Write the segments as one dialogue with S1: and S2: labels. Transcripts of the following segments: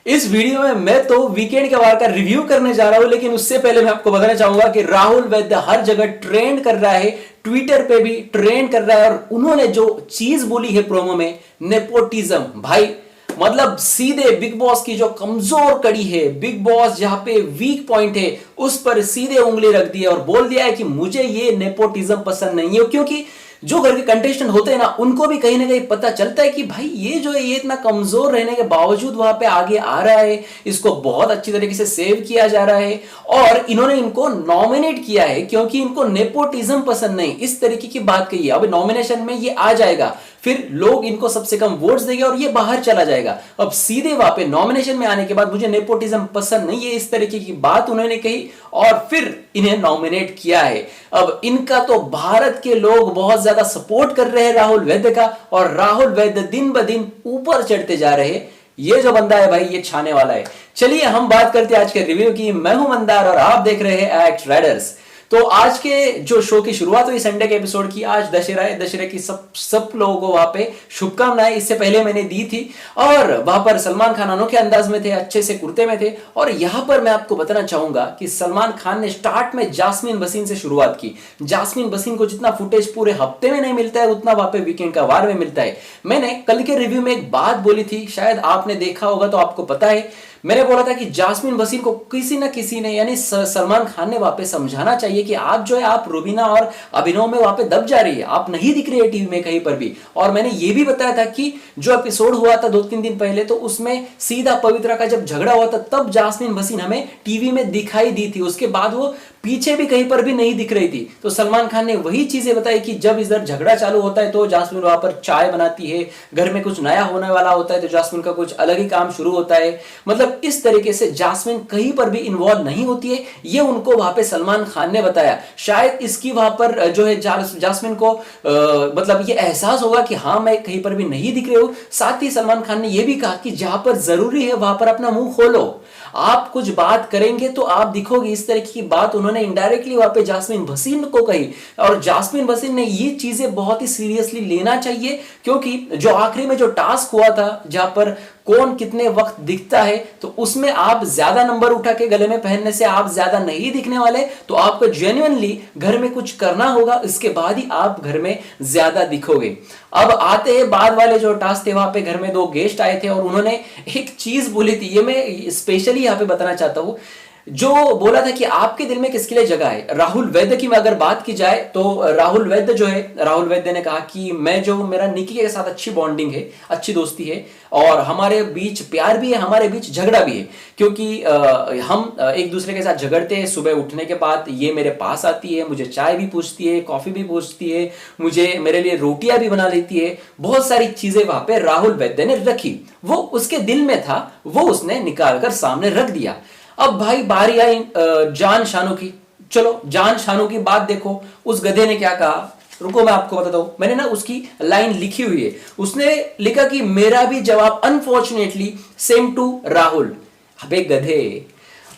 S1: इस वीडियो में मैं तो वीकेंड के वार का रिव्यू करने जा रहा हूं, लेकिन उससे पहले मैं आपको बताना चाहूंगा कि राहुल वैद्य हर जगह ट्रेंड कर रहा है, ट्विटर पे भी ट्रेंड कर रहा है। और उन्होंने जो चीज बोली है प्रोमो में, नेपोटिज्म, भाई मतलब सीधे बिग बॉस की जो कमजोर कड़ी है, बिग बॉस जहां पे वीक पॉइंट है, उस पर सीधे उंगली रख दी है और बोल दिया है कि मुझे ये नेपोटिज्म पसंद नहीं है। क्योंकि जो घर के कंटेस्टेंट होते हैं ना, उनको भी कहीं ना कहीं पता चलता है कि भाई ये जो है ये इतना कमजोर रहने के बावजूद वहां पे आगे आ रहा है, इसको बहुत अच्छी तरीके से सेव किया जा रहा है और इन्होंने इनको नॉमिनेट किया है क्योंकि इनको नेपोटिज्म पसंद नहीं, इस तरीके की बात कही है। अब नॉमिनेशन में ये आ जाएगा, फिर लोग इनको सबसे कम वोट्स देंगे और ये बाहर चला जाएगा। अब सीधे वहां पे नॉमिनेशन में आने के बाद मुझे नेपोटिज्म पसंद नहीं है, इस तरीके की बात उन्होंने कही और फिर इन्हें नॉमिनेट किया है। अब इनका तो भारत के लोग बहुत ज्यादा सपोर्ट कर रहे हैं राहुल वैद्य का, और राहुल वैद्य दिन ब दिन ऊपर चढ़ते जा रहे हैं। ये जो बंदा है भाई, ये छाने वाला है। चलिए हम बात करते हैं आज के रिव्यू की। मैं हूं मंदार और आप देख रहे हैं एक्ट राइडर्स। तो आज के जो शो की शुरुआत हुई संडे के एपिसोड की, आज दशहरा है, दशहरे की सब लोगों को वहां पे शुभकामनाएं इससे पहले मैंने दी थी। और वहां पर सलमान खान अनोखे अंदाज में थे, अच्छे से कुर्ते में थे। और यहां पर मैं आपको बताना चाहूंगा कि सलमान खान ने स्टार्ट में जास्मीन वसीम से शुरुआत की। जास्मीन वसीम को जितना फुटेज पूरे हफ्ते में नहीं मिलता है, उतना वहां पे वीकेंड का वार में मिलता है। मैंने कल के रिव्यू में एक बात बोली थी, शायद आपने देखा होगा तो आपको पता है। मैंने बोला था कि जास्मीन वसीम को किसी ना किसी ने, यानी सलमान खान ने वहां पे समझाना चाहिए कि आप जो है, आप रुबीना और अभिनव में वहां पे दब जा रही है, आप नहीं दिख रही है टीवी में कहीं पर भी। और मैंने ये भी बताया था कि जो एपिसोड हुआ था 2-3 दिन पहले, तो उसमें सीधा पवित्रा का जब झगड़ा हुआ था, तब जास्मीन वसीम हमें टीवी में दिखाई दी थी। उसके बाद वो पीछे भी कहीं पर भी नहीं दिख रही थी। तो सलमान खान ने वही चीजें बताई कि जब इधर झगड़ा चालू होता है तो जास्मीन वहां पर चाय बनाती है, घर में कुछ नया होने वाला होता है तो जास्मीन का कुछ अलग ही काम शुरू होता है। मतलब इस तरीके से जास्मीन कहीं पर भी इन्वॉल्व नहीं होती है, ये उनको वहां पे सलमान खान ने बताया। शायद इसकी वहां पर जो है जास्मीन को मतलब ये एहसास होगा कि हाँ मैं कहीं पर भी नहीं दिख रही हूं। साथ ही सलमान खान ने यह भी कहा कि जहां पर जरूरी है वहां पर अपना मुंह खोलो, आप कुछ बात करेंगे तो आप दिखोगे। इस तरह की बात उन्होंने इनडायरेक्टली वहां पे जास्मीन वसीम को कही। और जास्मीन वसीम ने ये चीजें बहुत ही सीरियसली लेना चाहिए, क्योंकि जो आखिरी में जो टास्क हुआ था जहां पर कौन कितने वक्त दिखता है, तो उसमें आप ज्यादा नंबर उठा के गले में पहनने से आप ज्यादा नहीं दिखने वाले। तो आपको जेन्युइनली घर में कुछ करना होगा, इसके बाद ही आप घर में ज्यादा दिखोगे। अब आते हैं बाद वाले जो टास्क थे, वहां पे घर में 2 गेस्ट आए थे और उन्होंने एक चीज बोली थी, ये मैं स्पेशली यहां पे बताना चाहता हूं। जो बोला था कि आपके दिल में किसके लिए जगह है। राहुल वैद्य की अगर बात की जाए तो राहुल वैद्य जो है, राहुल वैद्य ने कहा कि मैं जो, मेरा निकी के साथ अच्छी बॉन्डिंग है, अच्छी दोस्ती है और हमारे बीच प्यार भी है, हमारे बीच झगड़ा भी है। क्योंकि हम एक दूसरे के साथ झगड़ते हैं। सुबह उठने के बाद ये मेरे पास आती है, मुझे चाय भी पूछती है, कॉफी भी पूछती है, मुझे मेरे लिए रोटियां भी बना लेती है। बहुत सारी चीजें वहां पे राहुल वैद्य ने रखी। वो उसके दिल में था, वो उसने निकाल कर सामने रख दिया। अब भाई बारी आई जान शानू की। चलो जान शानू की बात देखो, उस गधे ने क्या कहा, रुको मैं आपको बताता हूं। मैंने ना उसकी लाइन लिखी हुई है। उसने लिखा कि मेरा भी जवाब अनफॉर्चुनेटली सेम टू राहुल। अबे गधे,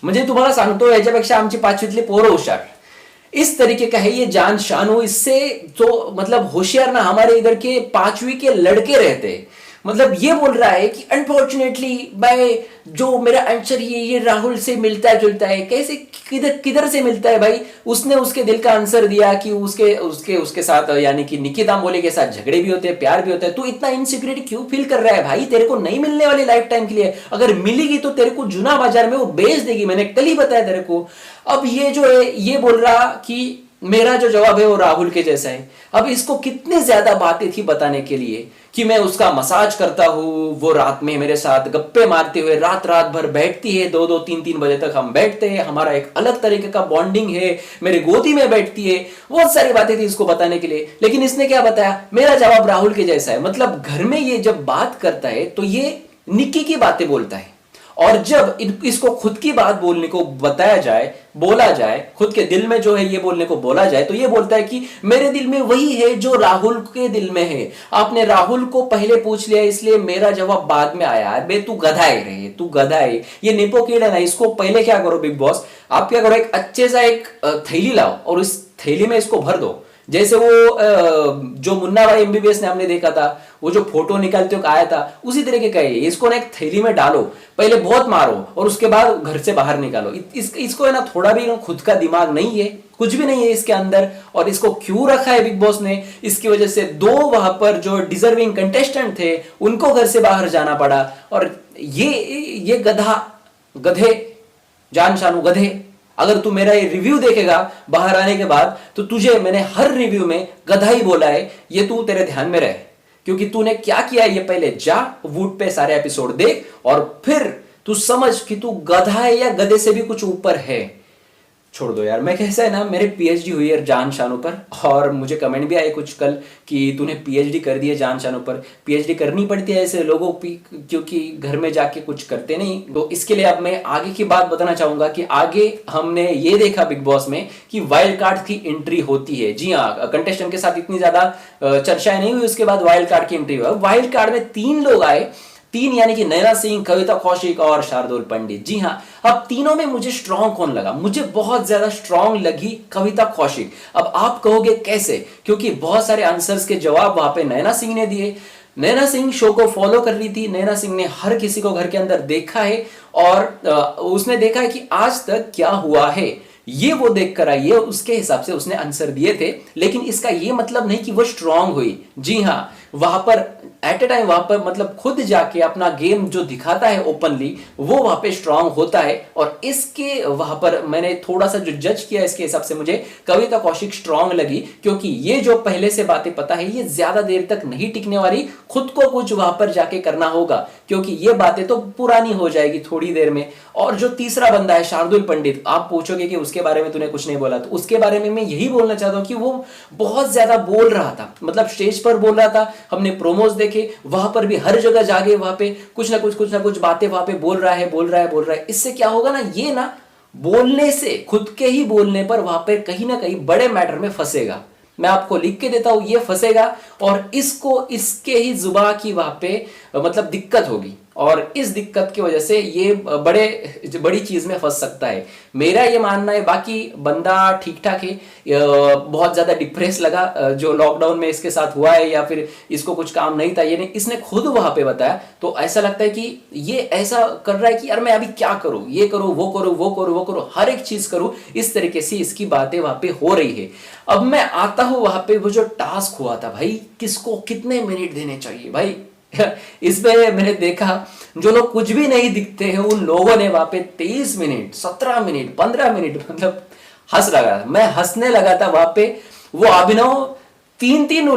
S1: म्हणजे तुम्हाला सांगतो याच्यापेक्षा आमची पाचवीतली पोरं हुशार। इस तरीके का है ये जान शानू। इससे तो मतलब होशियार ना हमारे इधर के 5वीं के लड़के रहते। मतलब ये बोल रहा है कि अनफॉर्चुनेटली मैं, जो मेरा आंसर ये राहुल से मिलता जुलता है। कैसे, किधर किधर से मिलता है भाई। उसने उसके दिल का आंसर दिया कि उसके उसके उसके साथ, यानी कि निकी दामोले के साथ झगड़े भी होते हैं, प्यार भी होता है। तू इतना इनसिक्योरिटी क्यों फील कर रहा है भाई। तेरे को नहीं मिलने वाली लाइफ टाइम के लिए, अगर मिलेगी तो तेरे को जुना बाजार में वो बेच देगी। मैंने कल ही बताया तेरे को। अब ये जो है ये बोल रहा कि मेरा जो जवाब है वो राहुल के जैसा है। अब इसको कितनी ज्यादा बातें थी बताने के लिए कि मैं उसका मसाज करता हूं, वो रात में मेरे साथ गप्पे मारते हुए रात रात भर बैठती है, 2-2 3-3 बजे तक हम बैठते हैं, हमारा एक अलग तरीके का बॉन्डिंग है, मेरे गोदी में बैठती है। बहुत सारी बातें थी इसको बताने के लिए, लेकिन इसने क्या बताया, मेरा जवाब राहुल के जैसा है। मतलब घर में ये जब बात करता है तो ये निक्की की बातें बोलता है, और जब इसको खुद की बात बोलने को बताया जाए, बोला जाए, खुद के दिल में जो है ये बोलने को बोला जाए, तो ये बोलता है कि मेरे दिल में वही है जो राहुल के दिल में है। आपने राहुल को पहले पूछ लिया इसलिए मेरा जवाब बाद में आया। बे तू गधा है रे, तू गधा है। ये नेपो किड है ना, इसको पहले क्या करो बिग बॉस, आप क्या करो, एक अच्छे सा एक थैली लाओ और इस थैली में इसको भर दो। जैसे वो जो मुन्ना भाई एमबीबीएस ने हमने देखा था, वो जो फोटो निकालते हुए आया था उसी तरीके का है। इसको ना एक थैली में डालो, पहले बहुत मारो और उसके बाद घर से बाहर निकालो। इसको है ना थोड़ा भी ना खुद का दिमाग नहीं है, कुछ भी नहीं है इसके अंदर। और इसको क्यों रखा है बिग बॉस ने, इसकी वजह से 2 वहां पर जो डिजर्विंग कंटेस्टेंट थे उनको घर से बाहर जाना पड़ा। और ये गधे जान शानू गधे, अगर तू मेरा ये रिव्यू देखेगा बाहर आने के बाद तो तुझे मैंने हर रिव्यू में गधा ही बोला है, ये तू तेरे ध्यान में रहे। क्योंकि तूने क्या किया है ये पहले जा वूट पे सारे एपिसोड देख और फिर तू समझ कि तू गधा है या गधे से भी कुछ ऊपर है। छोड़ दो यार, मैं कैसा है ना, मेरे पीएचडी हुई है जान शानू पर, और मुझे कमेंट भी आए कुछ कल कि तूने पीएचडी कर दी है जान शानू पर। पीएचडी करनी पड़ती है ऐसे लोगों की क्योंकि घर में जाके कुछ करते नहीं। तो इसके लिए अब मैं आगे की बात बताना चाहूंगा कि आगे हमने ये देखा बिग बॉस में कि वाइल्ड कार्ड की एंट्री होती है। जी हाँ, कंटेस्टेंट के साथ इतनी ज्यादा चर्चाएं नहीं हुई, उसके बाद वाइल्ड कार्ड की एंट्री हुआ। वाइल्ड कार्ड में 3 लोग आए, 3 यानी कि नैना सिंह, कविता कौशिक और शार्दुल पंडित। जी हाँ, अब तीनों में मुझे स्ट्रॉन्ग कौन लगा? मुझे बहुत ज्यादा स्ट्रॉन्ग लगी कविता कौशिक। अब आप कहोगे कैसे? क्योंकि बहुत सारे आंसर्स के जवाब वहां पे नैना सिंह ने दिए। नैना सिंह शो को फॉलो कर रही थी, नैना सिंह ने हर किसी को घर के अंदर देखा है और उसने देखा है कि आज तक क्या हुआ है, ये वो देख कर आई है, उसके हिसाब से उसने आंसर दिए थे। लेकिन इसका ये मतलब नहीं कि वो स्ट्रांग हुई। जी हाँ, वहां पर एट ए टाइम वहां पर मतलब खुद जाके अपना गेम जो दिखाता है ओपनली, वो वहां पे स्ट्रांग होता है। और इसके वहां पर मैंने थोड़ा सा जो जज किया इसके हिसाब से मुझे कविता कौशिक स्ट्रांग लगी, क्योंकि ये जो पहले से बातें पता है ये ज्यादा देर तक नहीं टिकने वाली, खुद को कुछ वहां पर जाके करना होगा, क्योंकि ये बातें तो पुरानी हो जाएगी थोड़ी देर में। और जो तीसरा बंदा है शार्दुल पंडित, आप पूछोगे कि उसके बारे में तूने कुछ नहीं बोला, तो उसके बारे में मैं यही बोलना चाहता हूं कि वो बहुत ज्यादा बोल रहा था, मतलब स्टेज पर बोल रहा था, हमने प्रोमोज देखे वहां पर भी हर जगह जाके वहां पे कुछ ना कुछ बातें वहां पे बोल रहा है। इससे क्या होगा ना, ये ना बोलने से, खुद के ही बोलने पर वहां पे कहीं ना कहीं बड़े मैटर में फंसेगा। मैं आपको लिख के देता हूं, ये फंसेगा और इसको इसके ही जुबा की वहां पे मतलब दिक्कत होगी, और इस दिक्कत की वजह से ये बड़ी चीज में फंस सकता है, मेरा ये मानना है। बाकी बंदा ठीक ठाक है, बहुत ज्यादा डिप्रेस लगा जो लॉकडाउन में इसके साथ हुआ है, या फिर इसको कुछ काम नहीं था, ये नहीं, इसने खुद वहां पे बताया। तो ऐसा लगता है कि ये ऐसा कर रहा है कि यार मैं अभी क्या करूं, ये करूं, वो करूं, हर एक चीज करूं, इस तरीके से इसकी बातें वहां पे हो रही है। अब मैं आता हूं वहां पे, वो जो टास्क हुआ था भाई, किसको कितने मिनट देने चाहिए भाई इसमें मैंने देखा जो लोग कुछ भी नहीं दिखते हैं उन लोगों ने वहां पे 23 मिनट, 17 मिनट, 15 मिनट, मतलब हंस लगा, मैं हंसने लगा था वहां पे। वो अभिनव 3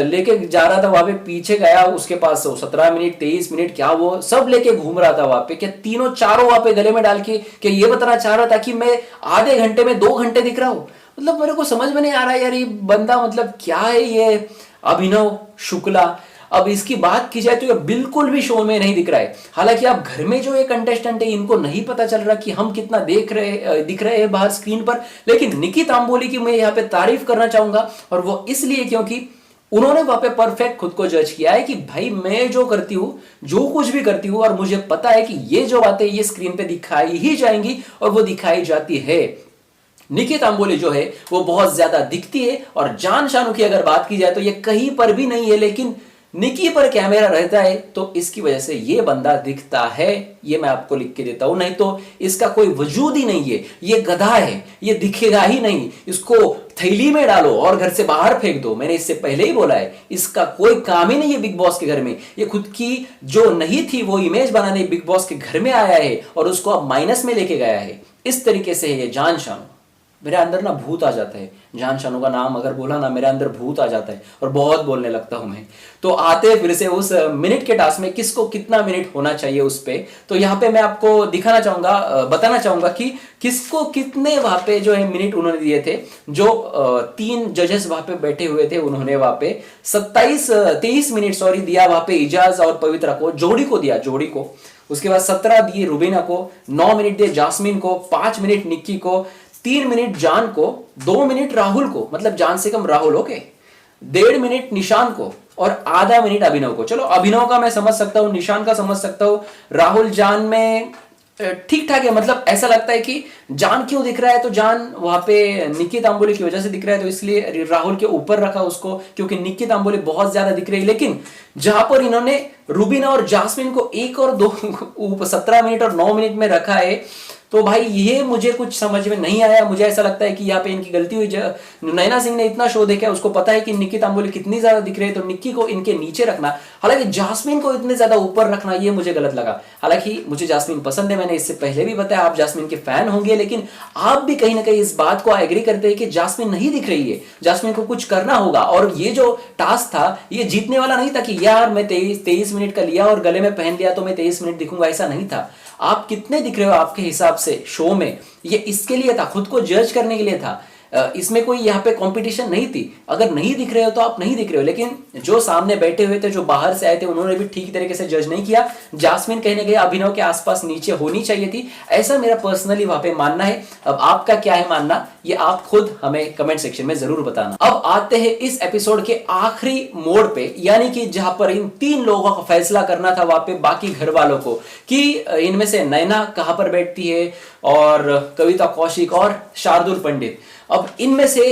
S1: लेके जा रहा था वहां पे, पीछे गया उसके पास 17 मिनट, 23 मिनट, क्या वो सब लेके घूम रहा था वहां पे, क्या तीनों चारों वहां पे गले में डाल के क्या ये बताना चाह रहा था कि मैं आधे घंटे में 2 घंटे दिख रहा हूं? मतलब मेरे को समझ में नहीं आ रहा यार, ये बंदा मतलब क्या है ये अभिनव शुक्ला। अब इसकी बात की जाए तो ये बिल्कुल भी शो में नहीं दिख रहा है। हालांकि आप घर में जो ये कंटेस्टेंट है इनको नहीं पता चल रहा कि हम कितना दिख रहे हैं बाहर स्क्रीन पर, लेकिन निकी तांबोली की मैं यहाँ पे तारीफ करना चाहूंगा, और वो इसलिए क्योंकि उन्होंने वहां पे परफेक्ट खुद को जज किया है कि भाई मैं जो करती हूं, जो कुछ भी करती हूं, और मुझे पता है कि ये जो बातें ये स्क्रीन पे दिखाई ही जाएंगी और वो दिखाई जाती है। निकी तांबोली जो है वो बहुत ज्यादा दिखती है, और जान शानू की अगर बात की जाए तो ये कहीं पर भी नहीं है, लेकिन निकी पर कैमरा रहता है तो इसकी वजह से ये बंदा दिखता है। ये मैं आपको लिख के देता हूं, नहीं तो इसका कोई वजूद ही नहीं है, ये गधा है, ये दिखेगा ही नहीं। इसको थैली में डालो और घर से बाहर फेंक दो, मैंने इससे पहले ही बोला है, इसका कोई काम ही नहीं है बिग बॉस के घर में। ये खुद की जो नहीं थी वो इमेज बनाने बिग बॉस के घर में आया है और उसको अब माइनस में लेके गया है। इस तरीके से है ये जान शानू। मेरे अंदर ना भूत आ जाता है, जान शानू का नाम अगर बोला ना मेरे अंदर भूत आ जाता है और बहुत बोलने लगता हूं मैं। तो आते फिर से उस मिनट के टास्क में किसको कितना मिनट होना चाहिए उस पे, तो यहाँ पे मैं आपको दिखाना चाहूंगा, बताना चाहूंगा कि किसको कितने वहां पे जो है मिनट उन्होंने दिए थे। जो 3 जजेस वहां पे बैठे हुए थे उन्होंने वहां पे 23 मिनट दिया वहां पे इजाज और पवित्रा को, जोड़ी को दिया, जोड़ी को। उसके बाद 17 दिए रुबीना को, 9 मिनट दिए जास्मिन को, 5 मिनट निक्की को, 3 मिनट जान को, 2 मिनट राहुल को, मतलब जान से कम राहुल, ओके, 1.5 मिनट निशान को और आधा मिनट अभिनव को। चलो अभिनव का मैं समझ सकता हूं, निशान का समझ सकता हूं, राहुल जान में ठीक ठाक है, मतलब ऐसा लगता है कि जान क्यों दिख रहा है, तो जान वहां पे निक्की तांबोली की वजह से दिख रहा है, तो इसलिए राहुल के ऊपर रखा उसको, क्योंकि निक्की तांबोली बहुत ज्यादा दिख रही है। लेकिन जहां पर इन्होंने रूबीना और जास्मिन को 1 और 2 17 मिनट और 9 मिनट में रखा है, तो भाई ये मुझे कुछ समझ में नहीं आया। मुझे ऐसा लगता है कि यहाँ पे इनकी गलती हुई। नैना सिंह ने इतना शो देखा है, उसको पता है कि निक्की तांबोली कितनी ज्यादा दिख रही है, तो निक्की को इनके नीचे रखना, हालांकि जास्मिन को इतने ज्यादा ऊपर रखना, ये मुझे गलत लगा। हालांकि मुझे जास्मिन पसंद है, मैंने इससे पहले भी बताया, आप जास्मिन के फैन होंगे, लेकिन आप भी कहीं ना कहीं इस बात को एग्री करते हैं कि जास्मिन नहीं दिख रही है, जास्मिन को कुछ करना होगा। और ये जो टास्क था, ये जीतने वाला नहीं था कि यार मैं 23 मिनट का लिया और गले में पहन लिया तो मैं 23 मिनट दिखूंगा, ऐसा नहीं था। आप कितने दिख रहे हो आपके हिसाब से शो में, ये इसके लिए था, खुद को जज करने के लिए था। इसमें कोई यहाँ पे कंपटीशन नहीं थी। अगर नहीं दिख रहे हो तो आप नहीं दिख रहे हो, लेकिन जो सामने बैठे हुए थे, जो बाहर से आए थे, उन्होंने भी ठीक तरीके से जज नहीं किया। जास्मिन कहने गए अभिनव के आसपास नीचे होनी चाहिए थी, ऐसा मेरा पर्सनली वहां पे मानना है। अब आपका क्या है मानना, ये आप खुद हमें कमेंट सेक्शन में जरूर बताना। अब आते हैं इस एपिसोड के आखिरी मोड़ पे, यानी कि जहां पर इन 3 लोगों का फैसला करना था वहां पे बाकी घर वालों को, कि इनमें से नैना कहां पर बैठती है, और कविता कौशिक और शार्दुल पंडित। अब इनमें से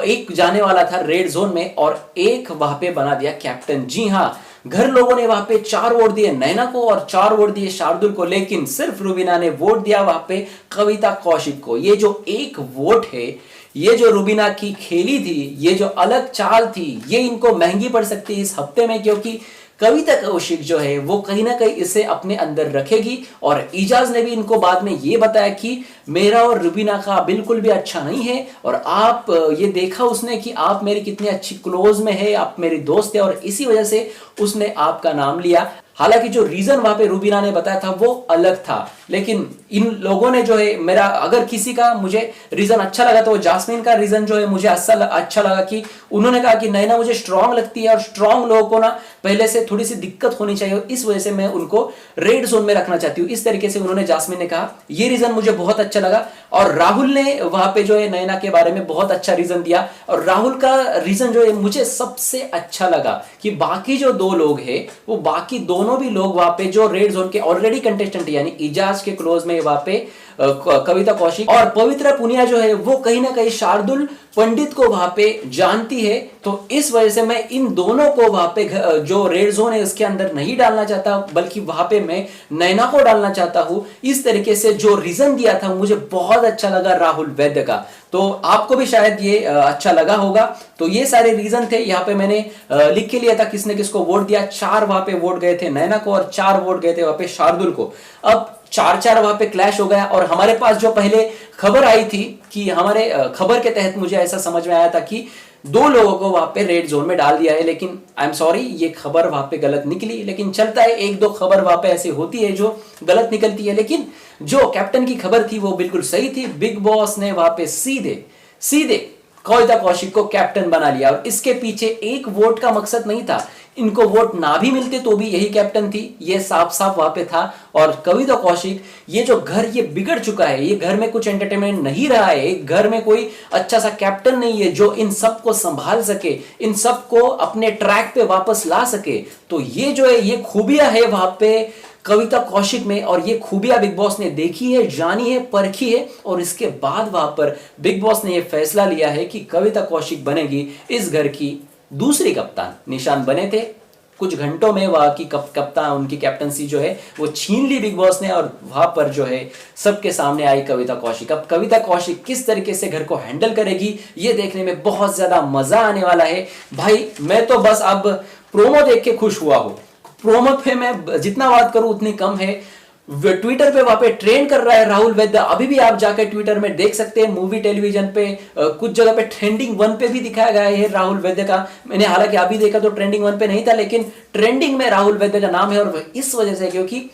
S1: एक जाने वाला था रेड जोन में और एक वहां पे बना दिया कैप्टन। जी हां, घर लोगों ने वहां पे 4 वोट दिए नैना को और 4 वोट दिए शार्दुल को, लेकिन सिर्फ रूबीना ने वोट दिया वहां पे कविता कौशिक को। ये जो एक वोट है, ये जो रूबीना की खेली थी, ये जो अलग चाल थी, ये इनको महंगी पड़ सकती है इस हफ्ते में, क्योंकि कविता कौशिक जो है वो कहीं ना कहीं इसे अपने अंदर रखेगी। और इजाज ने भी इनको बाद में ये बताया कि मेरा और रूबीना का बिल्कुल भी अच्छा नहीं है, और आप ये देखा उसने कि आप मेरी कितनी अच्छी क्लोज में है, आप मेरी दोस्त है, और इसी वजह से उसने आपका नाम लिया। हालांकि जो रीजन वहां पे रूबीना ने बताया था वो अलग था, लेकिन इन लोगों ने जो है, मेरा अगर किसी का मुझे रीजन अच्छा लगा तो वो जास्मिन का रीजन जो है मुझे अच्छा लगा कि उन्होंने कहा कि नैना मुझे स्ट्रांग लगती है और स्ट्रांग लोगों को ना पहले से थोड़ी सी दिक्कत होनी चाहिए, इस वजह से मैं उनको रेड जोन में रखना चाहती हूँ। इस तरीके से उन्होंने, जास्मिन ने कहा, ये रीजन मुझे बहुत अच्छा लगा। और राहुल ने वहां पे जो है नैना के बारे में बहुत अच्छा रीजन दिया, और राहुल का रीजन जो है मुझे सबसे अच्छा लगा कि बाकी जो 2 लोग हैं, वो बाकी दोनों भी लोग वहां पे जो रेड जोन के ऑलरेडी कंटेस्टेंट है, यानी इजाज के क्लोज में वहां पे कविता कौशिक और पवित्रा पुनिया जो है वो कहीं ना कहीं शार्दुल पंडित को वहां पे जानती है। तो इस वजह से मैं इन दोनों को वहां पे जो रेड जोन है उसके अंदर नहीं डालना चाहता, बल्कि वहां पे मैं नैना को डालना चाहता हूं। इस तरीके से जो रीजन दिया था मुझे बहुत अच्छा लगा राहुल वैद्य का, तो आपको भी शायद ये अच्छा लगा होगा। तो ये सारे रीजन थे, यहाँ पे मैंने लिख के लिया था किसने किसको वोट दिया। 4 वहां पे वोट गए थे नैना को और 4 वोट गए थे वहां पे शार्दुल को। अब 4-4 वहां पे क्लैश हो गया, और हमारे पास जो पहले खबर आई थी कि हमारे खबर के तहत मुझे ऐसा समझ में आया था कि 2 लोगों को वहां पे रेड जोन में डाल दिया है, लेकिन आई एम सॉरी, ये खबर वहां पे गलत निकली। लेकिन चलता है, 1-2 खबर वहां पे ऐसी होती है जो गलत निकलती है, लेकिन जो कैप्टन की खबर थी वो बिल्कुल सही थी। बिग बॉस ने वहां पे सीधे कविता कौशिक को कैप्टन बना लिया, और इसके पीछे एक वोट का मकसद नहीं था। इनको वोट ना भी मिलते तो भी यही कैप्टन थी, ये साफ साफ वहां पे था। और कविता कौशिक, ये जो घर ये बिगड़ चुका है, ये घर में कुछ एंटरटेनमेंट नहीं रहा है, घर में कोई अच्छा सा कैप्टन नहीं है जो इन सबको संभाल सके, इन सबको अपने ट्रैक पे वापस ला सके। तो ये जो है, ये खूबियां है वहां पे कविता कौशिक में, और ये खूबियां बिग बॉस ने देखी है, जानी है, परखी है, और इसके बाद वहां पर बिग बॉस ने यह फैसला लिया है कि कविता कौशिक बनेगी इस घर की दूसरी कप्तान। निशान बने थे, कुछ घंटों में वहां की कप्तान, उनकी कैप्टनसी जो है वो छीन ली बिग बॉस ने, और वहां पर जो है सबके सामने आई कविता कौशिक। अब कविता कौशिक किस तरीके से घर को हैंडल करेगी, ये देखने में बहुत ज्यादा मजा आने वाला है। भाई मैं तो बस अब प्रोमो देख के खुश हुआ हूं। प्रोमो पे मैं जितना बात करूं उतनी कम है। ट्विटर पे वहां पे ट्रेंड कर रहा है राहुल वैद्य, अभी भी आप जाकर ट्विटर में देख सकते हैं। मूवी टेलीविजन पे कुछ जगह पे ट्रेंडिंग 1 पे भी दिखाया गया है राहुल वैद्य का। मैंने हालांकि अभी देखा तो ट्रेंडिंग 1 पे नहीं था, लेकिन ट्रेंडिंग में राहुल वैद्य का नाम है, और इस वजह से क्योंकि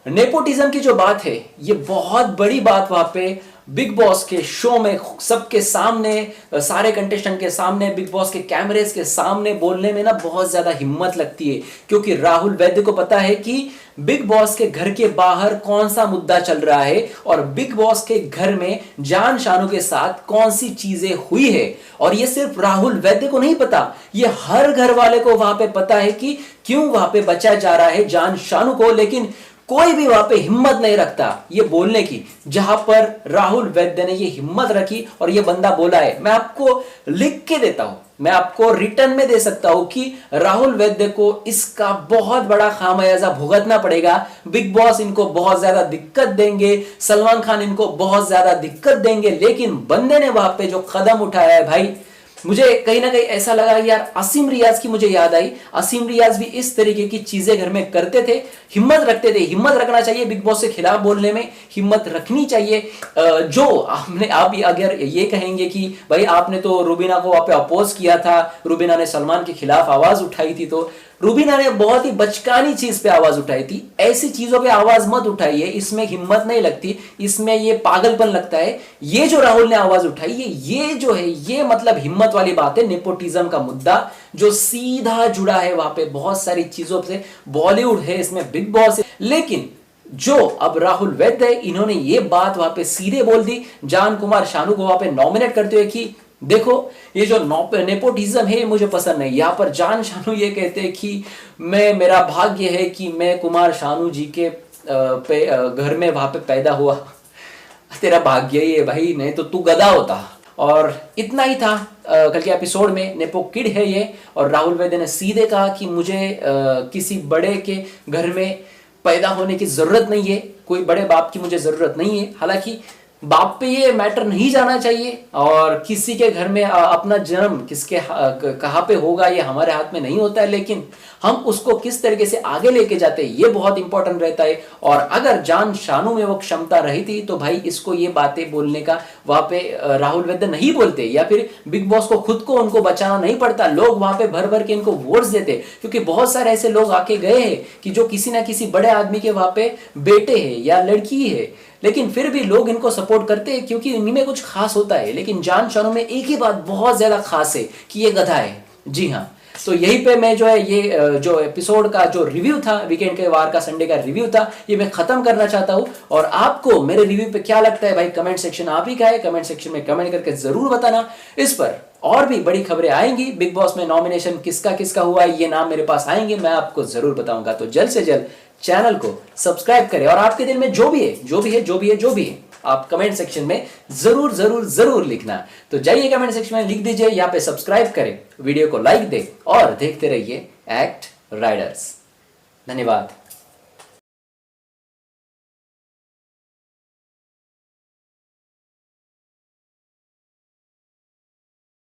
S1: नेपोटिज्म की जो बात है, ये बहुत बड़ी बात वहां पे बिग बॉस के शो में सबके सामने, सारे कंटेस्टेंट के सामने, बिग बॉस के कैमरेज के सामने बोलने में ना बहुत ज्यादा हिम्मत लगती है, क्योंकि राहुल वैद्य को पता है कि बिग बॉस के घर के बाहर कौन सा मुद्दा चल रहा है, और बिग बॉस के घर में जान शानू के साथ कौन सी चीजें हुई है। और ये सिर्फ राहुल वैद्य को नहीं पता, ये हर घर वाले को वहां पे पता है कि क्यों वहां पे बचाया जा रहा है जान शानू को। लेकिन कोई भी वहां पे हिम्मत नहीं रखता ये बोलने की, जहां पर राहुल वैद्य ने ये हिम्मत रखी और ये बंदा बोला है। मैं आपको लिख के देता हूं, मैं आपको रिटर्न में दे सकता हूं कि राहुल वैद्य को इसका बहुत बड़ा खामियाजा भुगतना पड़ेगा। बिग बॉस इनको बहुत ज्यादा दिक्कत देंगे, सलमान खान इनको बहुत ज्यादा दिक्कत देंगे, लेकिन बंदे ने वहां पे जो कदम उठाया है भाई, मुझे कहीं ना कहीं ऐसा लगा यार असीम रियाज की मुझे याद आई। असीम रियाज भी इस तरीके की चीजें घर में करते थे, हिम्मत रखते थे। हिम्मत रखना चाहिए बिग बॉस के खिलाफ बोलने में, हिम्मत रखनी चाहिए। जो आपने आप अगर ये कहेंगे कि भाई आपने तो रुबीना को वहां पे अपोज किया था, रुबीना ने सलमान के खिलाफ आवाज उठाई थी, तो रुबीना ने बहुत ही बचकानी चीज पे आवाज उठाई थी। ऐसी चीजों पे आवाज मत उठाइए, इसमें हिम्मत नहीं लगती, इसमें ये पागलपन लगता है। ये जो राहुल ने आवाज उठाई है, ये जो है ये मतलब हिम्मत वाली बात है। नेपोटिज्म का मुद्दा जो सीधा जुड़ा है वहां पे बहुत सारी चीजों से, बॉलीवुड है इसमें, बिग बॉस है। लेकिन जो अब राहुल वैद्य है, इन्होंने ये बात वहां पे सीधे बोल दी जान कुमार शानू को वहां पे नॉमिनेट करते हुए कि देखो ये जो नेपोटिज्म है मुझे पसंद नहीं। यहां पर जान शानू ये कहते हैं कि मेरा भाग्य है कि मैं कुमार शानू जी के घर में वहां पे पैदा हुआ। तेरा भाग्य ही है भाई, नहीं तो तू गधा होता। और इतना ही था कल के एपिसोड में। नेपो किड है ये, और राहुल वैद्य ने सीधे कहा कि मुझे किसी बड़े के घर में पैदा होने की जरूरत नहीं है, कोई बड़े बाप की मुझे जरूरत नहीं है। हालांकि बाप पे ये मैटर नहीं जाना चाहिए, और किसी के घर में अपना जन्म किसके कहाँ पे होगा ये हमारे हाथ में नहीं होता है, लेकिन हम उसको किस तरीके से आगे लेके जाते हैं ये बहुत इंपॉर्टेंट रहता है। और अगर जान शानू में वो क्षमता रही थी तो भाई इसको ये बातें बोलने का वहां पे राहुल वैद्य नहीं बोलते, या फिर बिग बॉस को खुद को उनको बचाना नहीं पड़ता। लोग वहां पे भर भर के इनको वोट्स देते, क्योंकि बहुत सारे ऐसे लोग आके गए हैं कि जो किसी ना किसी बड़े आदमी के वहां पे बेटे है या लड़की है, लेकिन फिर भी लोग इनको सपोर्ट करते हैं क्योंकि इनमें कुछ खास होता है। लेकिन जान शानू में एक ही बात बहुत ज्यादा खास है कि ये गधा है। जी हाँ, तो यहीं पे मैं जो है ये जो एपिसोड का जो रिव्यू था, वीकेंड के वार का संडे का रिव्यू था, ये मैं खत्म करना चाहता हूं। और आपको मेरे रिव्यू पे क्या लगता है भाई, कमेंट सेक्शन आप ही का है, कमेंट सेक्शन में कमेंट करके जरूर बताना। इस पर और भी बड़ी खबरें आएंगी, बिग बॉस में नॉमिनेशन किसका किसका हुआ है ये नाम मेरे पास आएंगे, मैं आपको जरूर बताऊंगा। तो जल्द से जल्द चैनल को सब्सक्राइब करें, और आपके दिल में जो भी है आप कमेंट सेक्शन में जरूर जरूर जरूर लिखना। तो जाइए कमेंट सेक्शन में लिख दीजिए, यहाँ पे सब्सक्राइब करें, वीडियो को लाइक दें और देखते रहिए एक्ट राइडर्स। धन्यवाद।